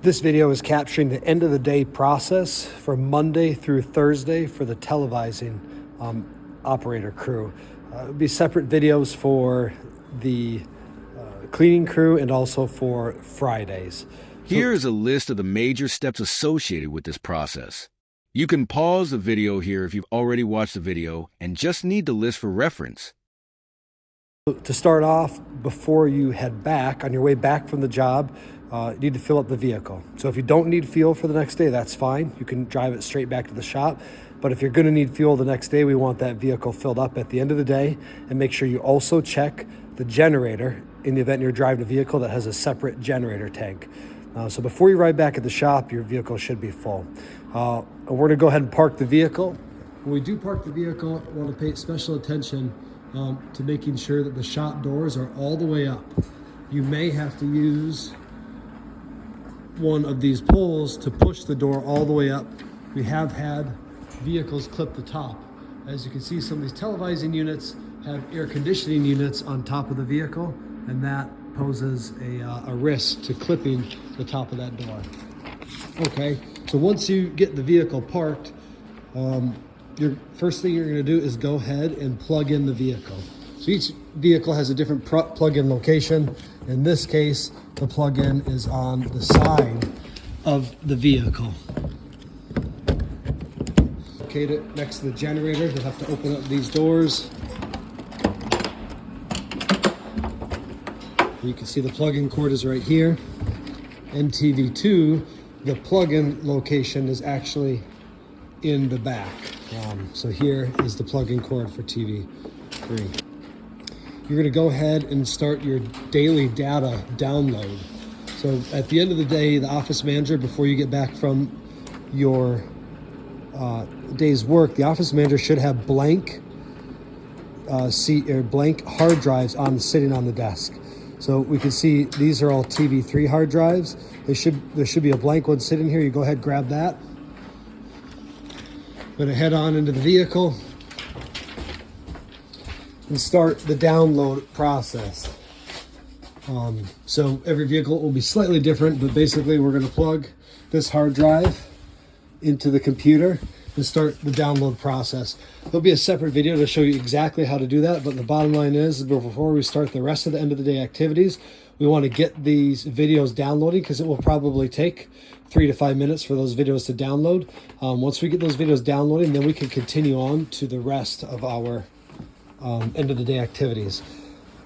This video is capturing the end of the day process from Monday through Thursday for the televising operator crew. It'll be separate videos for the cleaning crew and also for Fridays. Here is a list of the major steps associated with this process. You can pause the video here if you've already watched the video and just need the list for reference. To start off, before you head back, on your way back from the job, you need to fill up the vehicle. So if you don't need fuel for the next day, that's fine. You can drive it straight back to the shop. But if you're going to need fuel the next day, we want that vehicle filled up at the end of the day. And make sure you also check the generator in the event you're driving a vehicle that has a separate generator tank. So before you ride back at the shop, your vehicle should be full. We're going to go ahead and park the vehicle. When we do park the vehicle, we want to pay special attention to making sure that the shop doors are all the way up. You may have to use one of these poles to push the door all the way up. We have had vehicles clip the top. As you can see, some of these televising units have air conditioning units on top of the vehicle, and that poses a risk to clipping the top of that door. Okay, so once you get the vehicle parked, your first thing you're going to do is go ahead and plug in the vehicle. So each vehicle has a different plug-in location. In this case, the plug-in is on the side of the vehicle. Locate it next to the generator. You'll have to open up these doors. You can see the plug-in cord is right here. NTV2, the plug-in location is actually in the back. So here is the plug-in cord for TV3. You're going to go ahead and start your daily data download. So at the end of the day, the office manager, before you get back from your day's work, the office manager should have blank blank hard drives sitting on the desk. So we can see these are all TV3 hard drives. There should be a blank one sitting here. You go ahead, grab that. I'm going to head on into the vehicle and start the download process. So every vehicle will be slightly different, but basically we're going to plug this hard drive into the computer and start the download process. There'll be a separate video to show you exactly how to do that, but the bottom line is before we start the rest of the end of the day activities, we want to get these videos downloading because it will probably take 3 to 5 minutes for those videos to download. Once we get those videos downloading, then we can continue on to the rest of our end of the day activities.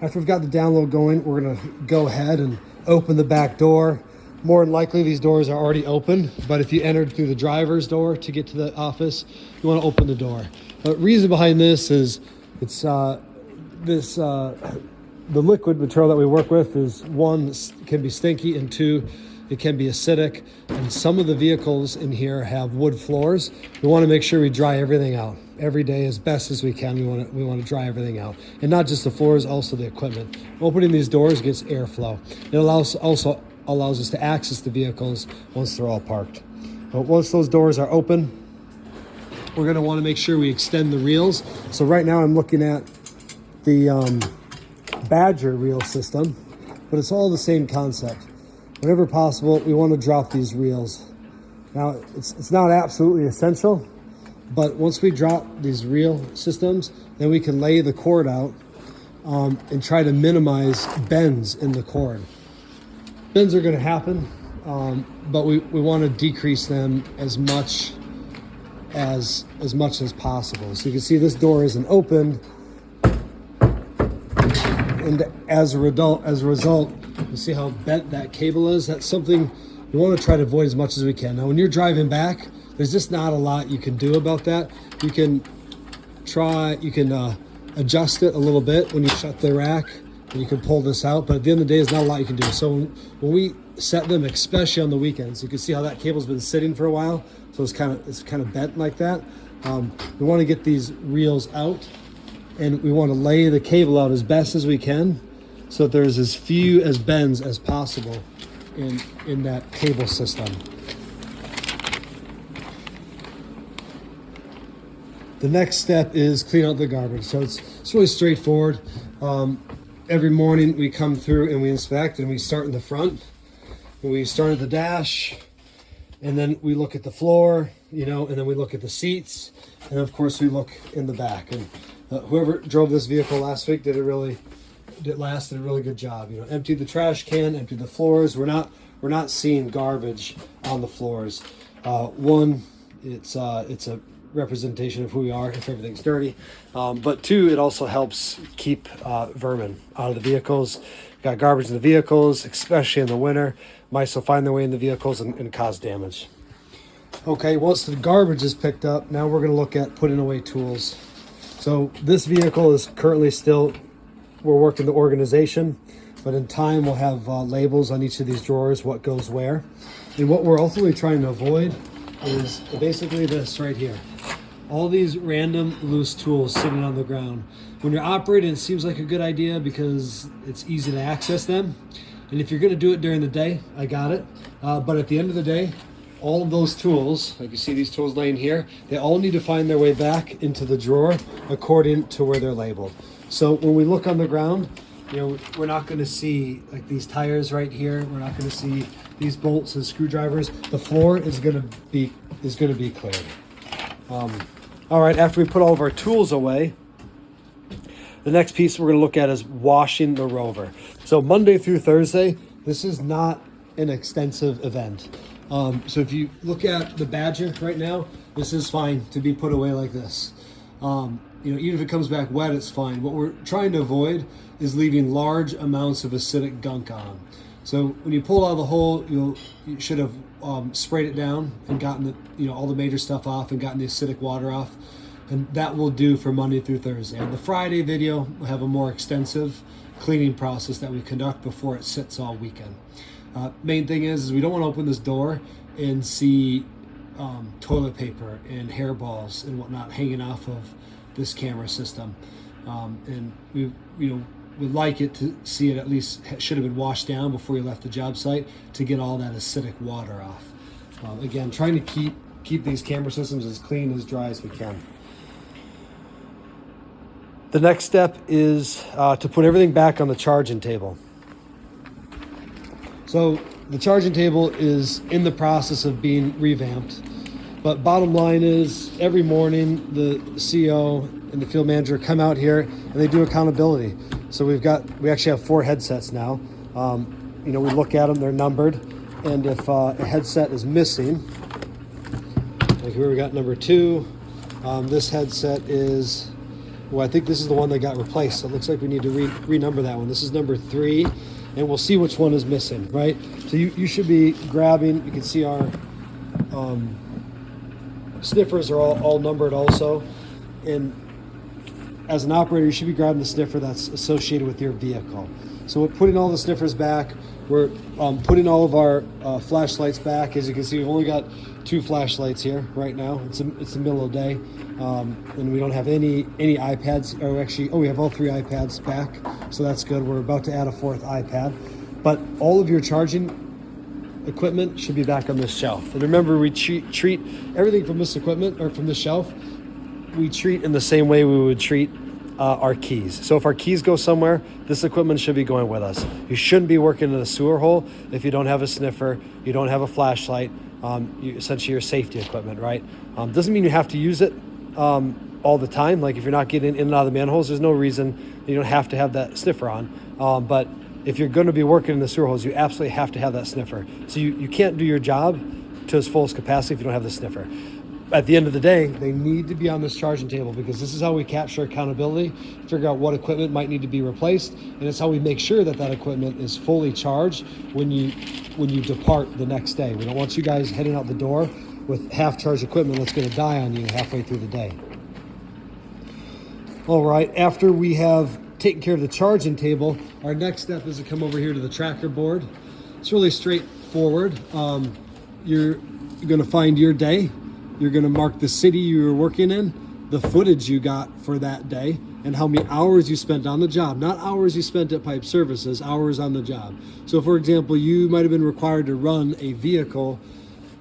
After we've got the download going, we're going to go ahead and open the back door. More than likely, these doors are already open, but if you entered through the driver's door to get to the office, you want to open the door. The reason behind this is the liquid material that we work with is, one, can be stinky, and two, it can be acidic, and some of the vehicles in here have wood floors. We want to make sure we dry everything out every day as best as we can. We want to dry everything out, and not just the floors, also the equipment. Opening these doors gets airflow. It also allows us to access the vehicles once they're all parked. But once those doors are open, we're going to want to make sure we extend the reels. So right now I'm looking at the Badger reel system, but it's all the same concept. Whenever possible, we want to drop these reels. Now, it's not absolutely essential, but once we drop these reel systems, then we can lay the cord out and try to minimize bends in the cord. Bends are going to happen, but we want to decrease them as much as possible. So you can see this door isn't opened, and as a result, you see how bent that cable is. That's something we want to try to avoid as much as we can. Now, when you're driving back, there's just not a lot you can do about that. You can adjust it a little bit when you shut the rack, and you can pull this out, but at the end of the day, there's not a lot you can do. So when we set them, especially on the weekends, you can see how that cable's been sitting for a while, so it's kind of bent like that. We want to get these reels out, and we want to lay the cable out as best as we can so that there's as few as bends as possible in that cable system. The next step is clean out the garbage. So it's really straightforward. Every morning we come through and we inspect, and we start in the front. We start at the dash, and then we look at the floor, you know, and then we look at the seats, and of course we look in the back. And whoever drove this vehicle last week did a really good job. You know, emptied the trash can, emptied the floors. We're not seeing garbage on the floors. One, it's a representation of who we are if everything's dirty. But two, it also helps keep vermin out of the vehicles. Got garbage in the vehicles, especially in the winter. Mice will find their way in the vehicles and cause damage. Okay, once the garbage is picked up, now we're going to look at putting away tools. So this vehicle is currently we're working the organization, but in time we'll have labels on each of these drawers, what goes where. And what we're ultimately trying to avoid is basically this right here. All these random loose tools sitting on the ground. When you're operating, it seems like a good idea because it's easy to access them. And if you're going to do it during the day, I got it. But at the end of the day, all of those tools, like you see these tools laying here, they all need to find their way back into the drawer according to where they're labeled. So when we look on the ground, you know, we're not going to see like these tires right here. We're not going to see these bolts and screwdrivers. The floor is going to be cleared. All right, after we put all of our tools away, the next piece we're going to look at is washing the Rover. So Monday through Thursday, this is not an extensive event. So if you look at the Badger right now, this is fine to be put away like this. You know, even if it comes back wet, it's fine. What we're trying to avoid is leaving large amounts of acidic gunk on. So when you pull out of the hole, you should have sprayed it down and gotten all the major stuff off and gotten the acidic water off. And that will do for Monday through Thursday. And the Friday video will have a more extensive cleaning process that we conduct before it sits all weekend. Main thing is we don't want to open this door and see toilet paper and hairballs and whatnot hanging off of this camera system. And we would like it to see it at least should have been washed down before you left the job site to get all that acidic water off. Again, trying to keep these camera systems as clean, as dry as we can. The next step is to put everything back on the charging table. So the charging table is in the process of being revamped, but bottom line is every morning the CEO and the field manager come out here and they do accountability. So we actually have 4 headsets now. We look at them, they're numbered, and if a headset is missing, like here we got number 2, this headset is, well, I think this is the one that got replaced. So it looks like we need to renumber that one. This is number 3, and we'll see which one is missing, right? So you should be grabbing, you can see our sniffers are all numbered also. And as an operator, you should be grabbing the sniffer that's associated with your vehicle. So we're putting all the sniffers back. We're putting all of our flashlights back. As you can see, we've only got 2 flashlights here right now. It's the middle of the day, and we don't have any iPads. Or actually, we have all 3 iPads back, so that's good. We're about to add a 4th iPad, but all of your charging equipment should be back on this shelf. And remember, we treat everything from this equipment or from this shelf. We treat in the same way we would treat our keys. So if our keys go somewhere, this equipment should be going with us. You shouldn't be working in a sewer hole if you don't have a sniffer, you don't have a flashlight, essentially your safety equipment, right? Doesn't mean you have to use it all the time. Like if you're not getting in and out of the manholes, there's no reason you don't have to have that sniffer on. But if you're going to be working in the sewer holes, you absolutely have to have that sniffer. So you can't do your job to its fullest capacity if you don't have the sniffer. At the end of the day, they need to be on this charging table because this is how we capture accountability, figure out what equipment might need to be replaced, and it's how we make sure that equipment is fully charged when you depart the next day. We don't want you guys heading out the door with half-charged equipment that's going to die on you halfway through the day. All right, after we have taken care of the charging table, our next step is to come over here to the tracker board. It's really straightforward. You're going to find your day. You're going to mark the city you were working in, the footage you got for that day, and how many hours you spent on the job. Not hours you spent at Pipe Services, hours on the job. So for example, you might have been required to run a vehicle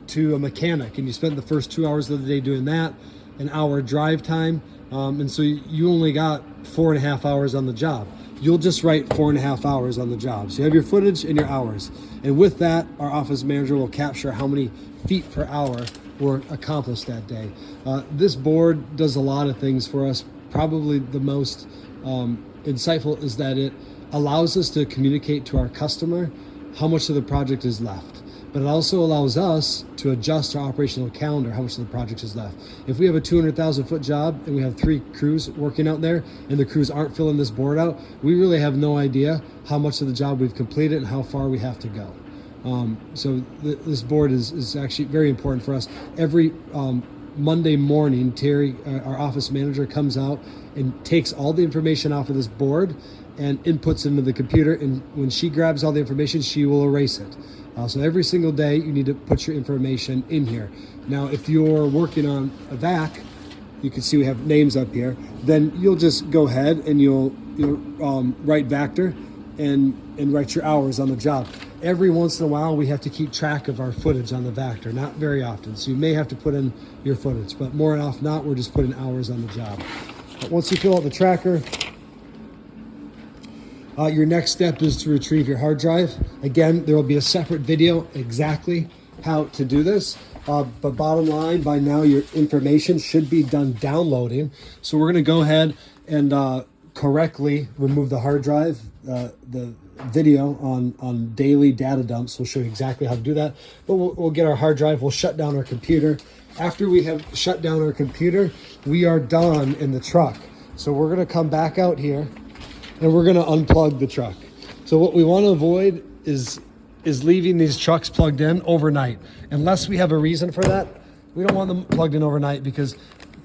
to a mechanic, and you spent the first 2 hours of the day doing that, an hour drive time, and so you only got 4.5 hours on the job. you'll just write 4.5 hours on the job. So you have your footage and your hours. And with that, our office manager will capture how many feet per hour were accomplished that day. This board does a lot of things for us. Probably the most insightful is that it allows us to communicate to our customer how much of the project is left. But it also allows us to adjust our operational calendar, how much of the project is left. If we have a 200,000 foot job and we have 3 crews working out there and the crews aren't filling this board out, we really have no idea how much of the job we've completed and how far we have to go. This board is actually very important for us. Every Monday morning, Terry, our office manager, comes out and takes all the information off of this board and inputs into the computer. And when she grabs all the information, she will erase it. So every single day, you need to put your information in here. Now, if you're working on a VAC, you can see we have names up here. Then you'll just go ahead and you'll write Vactor and write your hours on the job. Every once in a while, we have to keep track of our footage on the Vactor. Not very often, so you may have to put in your footage, but more often not, we're just putting hours on the job. But once you fill out the tracker, your next step is to retrieve your hard drive. Again, there will be a separate video exactly how to do this. But bottom line, by now your information should be done downloading. So we're going to go ahead and correctly remove the hard drive. The video on daily data dumps will show you exactly how to do that. But we'll get our hard drive. We'll shut down our computer. After we have shut down our computer, we are done in the truck. So we're going to come back out here and we're going to unplug the truck. So what we want to avoid is leaving these trucks plugged in overnight. Unless we have a reason for that, we don't want them plugged in overnight, because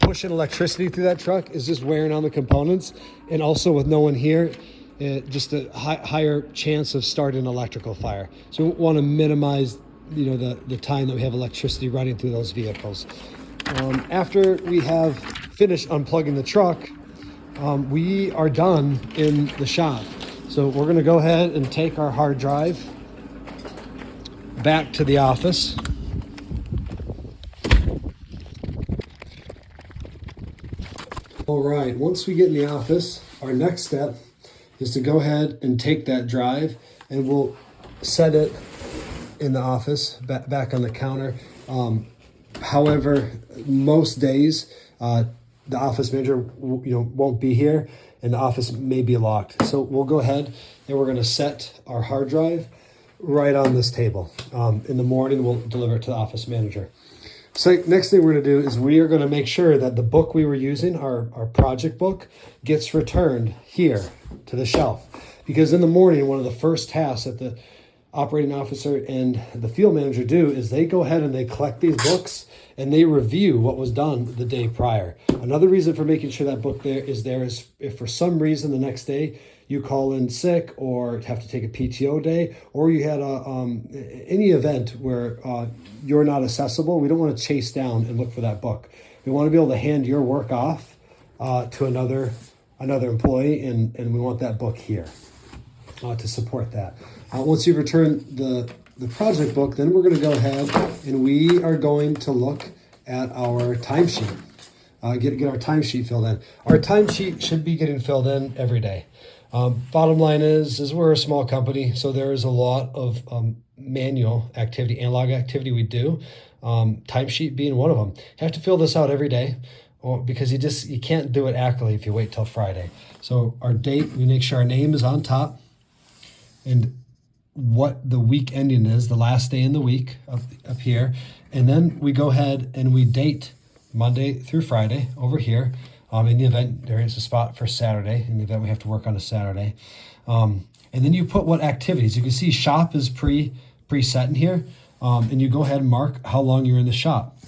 pushing electricity through that truck is just wearing on the components. And also with no one here, just a higher chance of starting an electrical fire. So we want to minimize the time that we have electricity running through those vehicles. After we have finished unplugging the truck, we are done in the shop. So we're going to go ahead and take our hard drive back to the office. All right, once we get in the office, our next step is to go ahead and take that drive and we'll set it in the office, back on the counter. However, most days, the office manager won't be here and the office may be locked. So we'll go ahead and we're going to set our hard drive right on this table. In the morning, we'll deliver it to the office manager. So next thing we're going to do is we are going to make sure that the book we were using, our project book, gets returned here to the shelf. Because in the morning, one of the first tasks that the operating officer and the field manager do is they go ahead and they collect these books and they review what was done the day prior. Another reason for making sure that book is if for some reason the next day you call in sick or have to take a PTO day, or you had any event where you're not accessible, we don't want to chase down and look for that book. We want to be able to hand your work off to another employee, and we want that book here to support that. Once you've returned the project book, then we're going to go ahead and we are going to look at our timesheet. Get our timesheet filled in. Our timesheet should be getting filled in every day. Bottom line is we're a small company, so there is a lot of manual activity, analog activity we do. Timesheet being one of them. You have to fill this out every day, because you can't do it accurately if you wait till Friday. So our date, we make sure our name is on top, and what the week ending is, the last day in the week up here, and then we go ahead and we date Monday through Friday over here. In the event there is a spot for Saturday, in the event we have to work on a Saturday. And then you put what activities. You can see shop is preset in here. And you go ahead and mark how long you're in the shop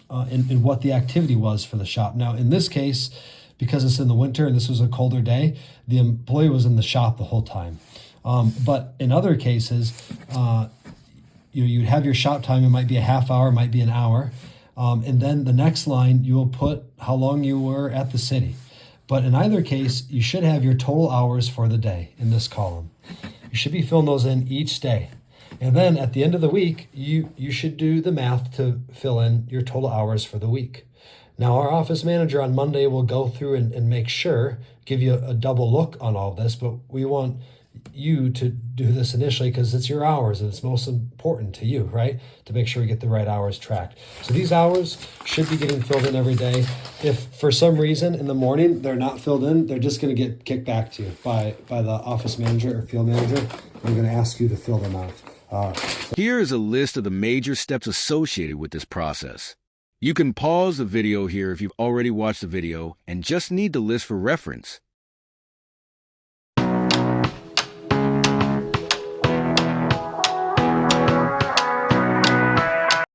and what the activity was for the shop. Now, in this case, because it's in the winter and this was a colder day, the employee was in the shop the whole time. But in other cases, you'd have your shop time. It might be a half hour, it might be an hour. And then the next line, you will put how long you were at the city. But in either case, you should have your total hours for the day in this column. You should be filling those in each day. And then at the end of the week, you should do the math to fill in your total hours for the week. Now, our office manager on Monday will go through and make sure, give you a double look on all this, but we want you to do this initially because it's your hours and it's most important to you, right? To make sure we get the right hours tracked. So these hours should be getting filled in every day. If for some reason in the morning they're not filled in, they're just going to get kicked back to you by the office manager or field manager. They're going to ask you to fill them out. Here is a list of the major steps associated with this process. You can pause the video here if you've already watched the video and just need the list for reference.